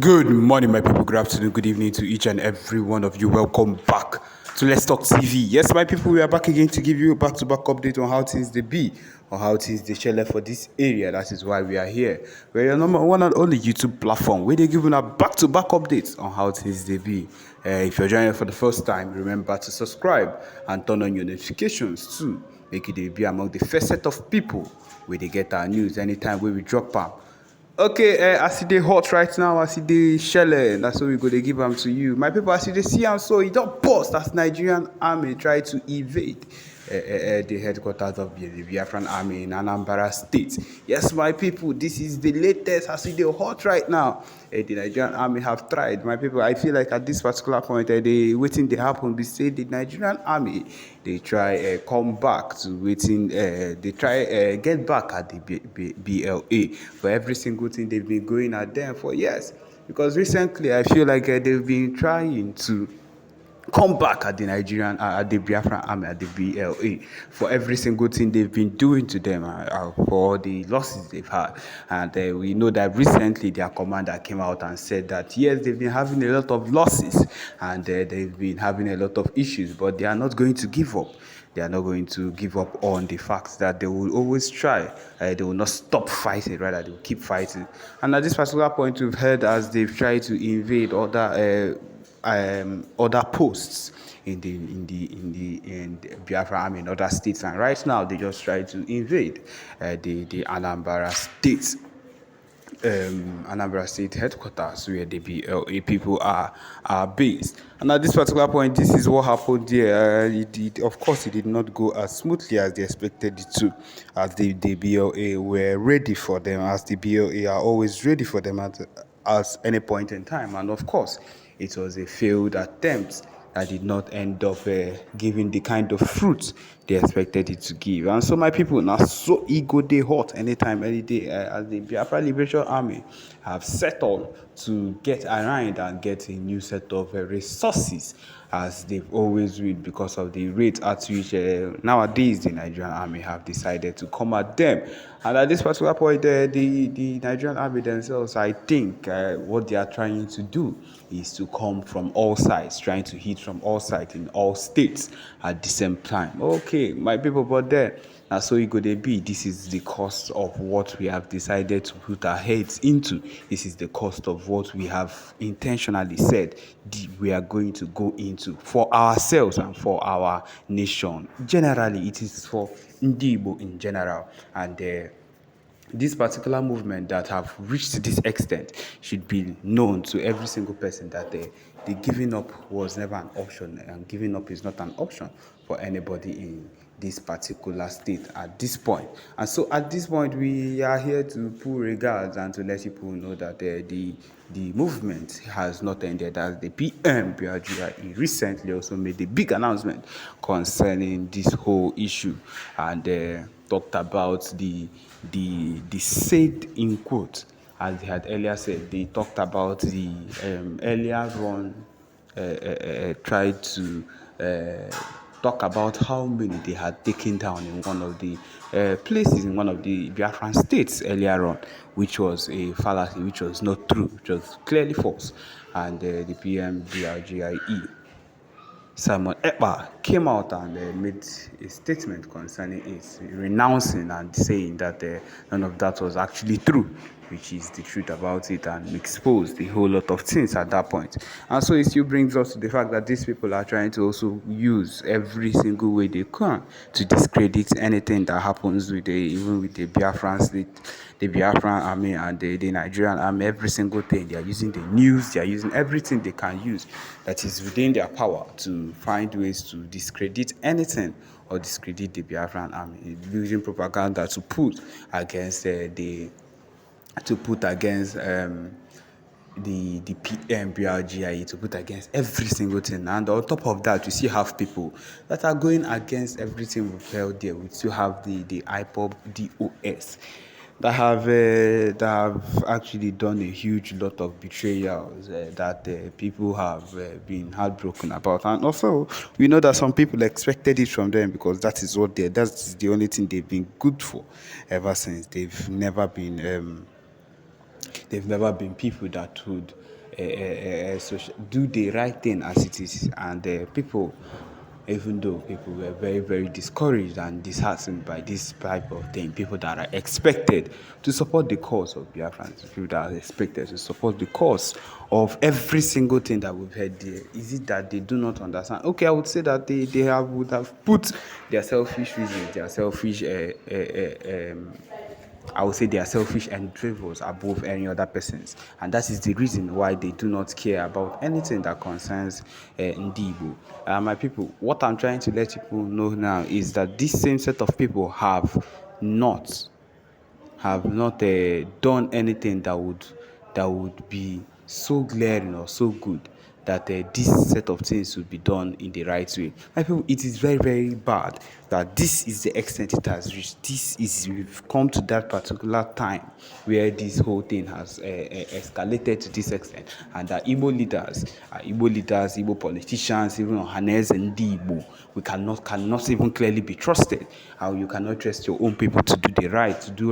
Good morning, my people. Good afternoon, good evening to each and every one of you. Welcome back to Let's Talk TV. Yes, my people, we are back again to give you a back-to-back update on how things they be, or how things they share for this area. That is why we are here. We're your number one and only YouTube platform where they give you a back-to-back updates on how things they be. If you're joining for the first time, remember to subscribe and turn on your notifications too. Make it be among the first set of people where they get our news anytime where we drop them. Okay, as they hot right now, as they shelling, that's what we go to give them to you. My people, as they see, and so it don't pause. That's Nigerian army try to evade the headquarters of the Biafran army in Anambra state. Yes, my people, this is the latest as they hot right now. The Nigerian army have tried. My people, I feel like at this particular point, they waiting they happen. We say the Nigerian army they try come back to waiting. They try get back at the B.L.A. for every single thing they've been going at them for years. Because recently, I feel like they've been trying to come back at the Nigerian, at the Biafra army, at the B.L.A. for every single thing they've been doing to them, for the losses they've had. And we know that recently their commander came out and said that yes, they've been having a lot of losses and they've been having a lot of issues, but they are not going to give up. They are not going to give up on the fact that they will always try. They will not stop fighting, rather they will keep fighting. And at this particular point, we've heard as they've tried to invade other posts in the Biafra army in other states, and right now they just try to invade the Anambra State headquarters where the B.L.A. people are based. And at this particular point, this is what happened there. Of course, it did not go as smoothly as they expected it to, as the B.L.A. were ready for them, as the B.L.A. are always ready for them as any point in time. And of course, it was a failed attempt that did not end up giving the kind of fruit they expected it to give. And so my people now so ego they hot anytime, any day, as the Biafra Liberation Army have settled to get around and get a new set of resources as they've always read because of the rate at which nowadays the Nigerian army have decided to come at them. And at this particular point, the Nigerian army themselves, I think, what they are trying to do is to come from all sides, trying to hit from all sides in all states at the same time. Okay, my people, but then, and so it go they be. This is the cost of what we have decided to put our heads into. This is the cost of what we have intentionally said we are going to go into for ourselves and for our nation. Generally, it is for Ndibo in general. And this particular movement that have reached to this extent should be known to every single person that the giving up was never an option, and giving up is not an option for anybody in this particular state at this point. And so at this point, we are here to pull regards and to let people know that the movement has not ended, as the B.L.A. recently also made a big announcement concerning this whole issue, and talked about the said in quote, as they had earlier said, they talked about the earlier on tried to talk about how many they had taken down in one of the places in one of the Biafran states earlier on, which was a fallacy, which was not true, which was clearly false. And the PMBRGIE Simon Ekpa came out and made a statement concerning it, renouncing and saying that none of that was actually true, which is the truth about it, and exposed a whole lot of things at that point. And so it still brings us to the fact that these people are trying to also use every single way they can to discredit anything that happens with even with the Biafran state, the Biafran army and the Nigerian army. Every single thing they are using, the news, they are using everything they can use that is within their power to find ways to discredit anything or discredit the Biafran army, using propaganda to put against the PMBRGIE, to put against every single thing. And on top of that, we still have people that are going against everything we've held there. We still have the IPOB DOS that have actually done a huge lot of betrayals that people have been heartbroken about. And also, we know that some people expected it from them because that's the only thing they've been good for ever since. They've never been people that would do the right thing as it is. And people, even though people were very, very discouraged and disheartened by this type of thing, people that are expected to support the cause of Biafrans, people that are expected to support the cause of every single thing that we've heard there, is it that they do not understand? Okay, I would say that would have put their selfish reasons, their selfish I would say they are selfish endeavors above any other persons, and that is the reason why they do not care about anything that concerns Ndibo. My people, what I'm trying to let people know now is that this same set of people not have not done anything that would be so glaring or so good that this set of things should be done in the right way. My people, it is very, very bad that this is the extent it has reached. We've come to that particular time where this whole thing has escalated to this extent, and that Igbo leaders, Igbo politicians, even Ohanes and Igbo, we cannot even clearly be trusted. How you cannot trust your own people to do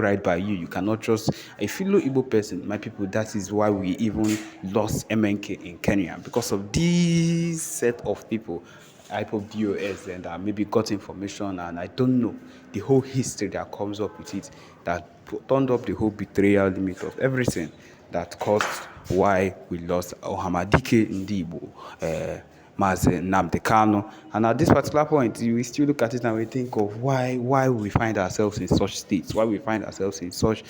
right by you. You cannot trust a fellow Igbo person. My people, that is why we even lost MNK in Kenya, because of this set of people, IPOB DOS, and maybe got information, and I don't know the whole history that comes up with it, that turned up the whole betrayal limit of everything that caused why we lost Ohamadike Ndibo, Mazi Nnamdi Kanu. And at this particular point, we still look at it and we think of why we find ourselves in such states, why we find ourselves in such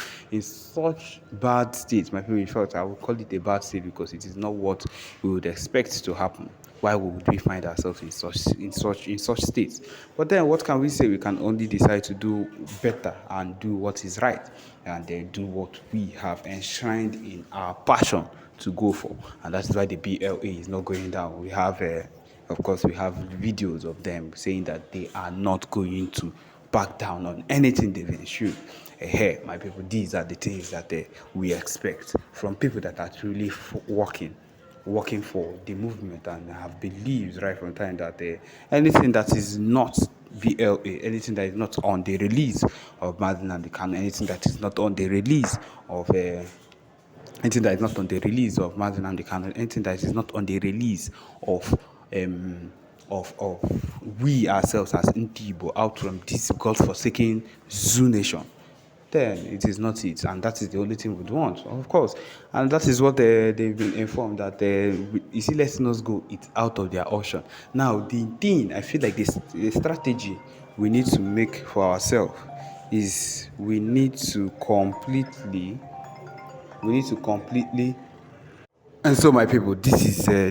bad states. My people, in fact, I would call it a bad state because it is not what we would expect to happen. Why would we find ourselves in such states? But then, what can we say? We can only decide to do better and do what is right, and then do what we have enshrined in our passion to go for, and that's why the B.L.A is not going down. We have, of course, we have videos of them saying that they are not going to back down on anything they've ensured. Hey, my people, these are the things that we expect from people that are truly working for the movement and have believed right from time that anything that is not B.L.A, anything that is not on the release of Madden and the Kanu, anything that is not on the release of anything that is not on the release of Mazin and the Canon, anything that is not on the release of we ourselves as Ntibo out from this God-forsaken Zoo nation, then it is not it, and that is the only thing we'd want, of course. And that is what they've been informed that you see, letting us go, it's out of their ocean. Now, the thing I feel like the strategy we need to make for ourselves is we need to completely. And so, my people, these are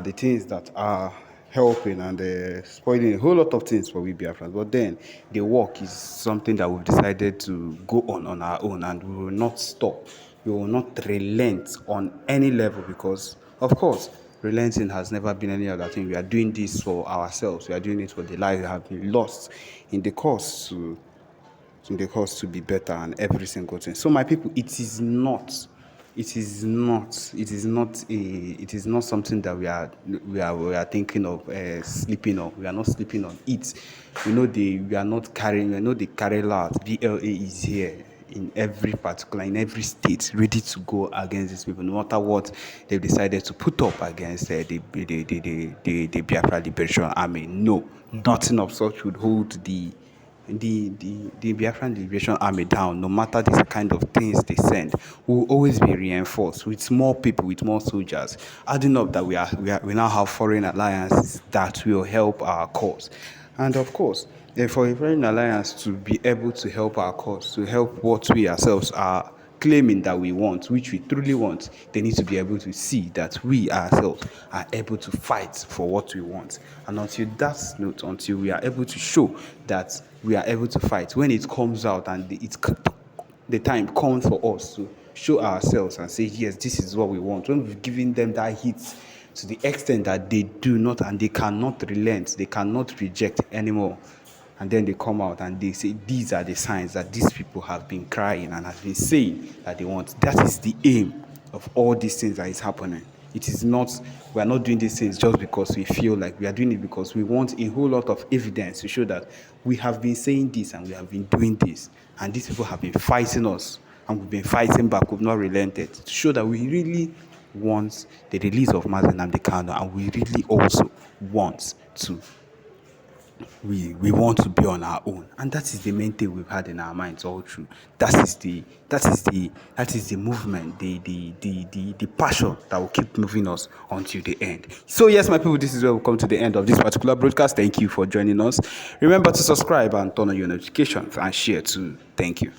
the things that are helping and spoiling a whole lot of things for we Biafrans. But then the work is something that we've decided to go on our own, and we will not stop. We will not relent on any level, because, of course, relenting has never been any other thing. We are doing this for ourselves. We are doing it for the lives that have been lost in the course to be better and every single thing. So, my people, it is not something that we are thinking of sleeping on. We are not sleeping on it. We know the carry lot. B.L.A is here in every state, ready to go against these people, no matter what they've decided to put up against the Biafra Liberation Army. No, nothing of such would hold the Biafran Liberation Army down. No matter the kind of things they send, will always be reinforced with more people, with more soldiers. Adding up that we now have foreign alliances that will help our cause, and of course, for a foreign alliance to be able to help our cause, to help what we ourselves are claiming that we want, which we truly want, they need to be able to see that we ourselves are able to fight for what we want. And until we are able to show that we are able to fight, when it comes out and the time comes for us to show ourselves and say, yes, this is what we want, when we've given them that hit to the extent that they do not and they cannot relent, they cannot reject anymore, and then they come out and they say these are the signs that these people have been crying and have been saying that they want. That is the aim of all these things that is happening. It is not, we are not doing these things just because we feel like we are doing it, because we want a whole lot of evidence to show that we have been saying this and we have been doing this, and these people have been fighting us and we've been fighting back. We've not relented to show that we really want the release of Mazi Nnamdi Kanu, and we really also want to we want to be on our own, and that is the main thing we've had in our minds all through. That is the movement, the passion that will keep moving us until the end. So yes, my people, this is where we come to the end of this particular broadcast. Thank you for joining us. Remember to subscribe and turn on your notifications and share too. Thank you.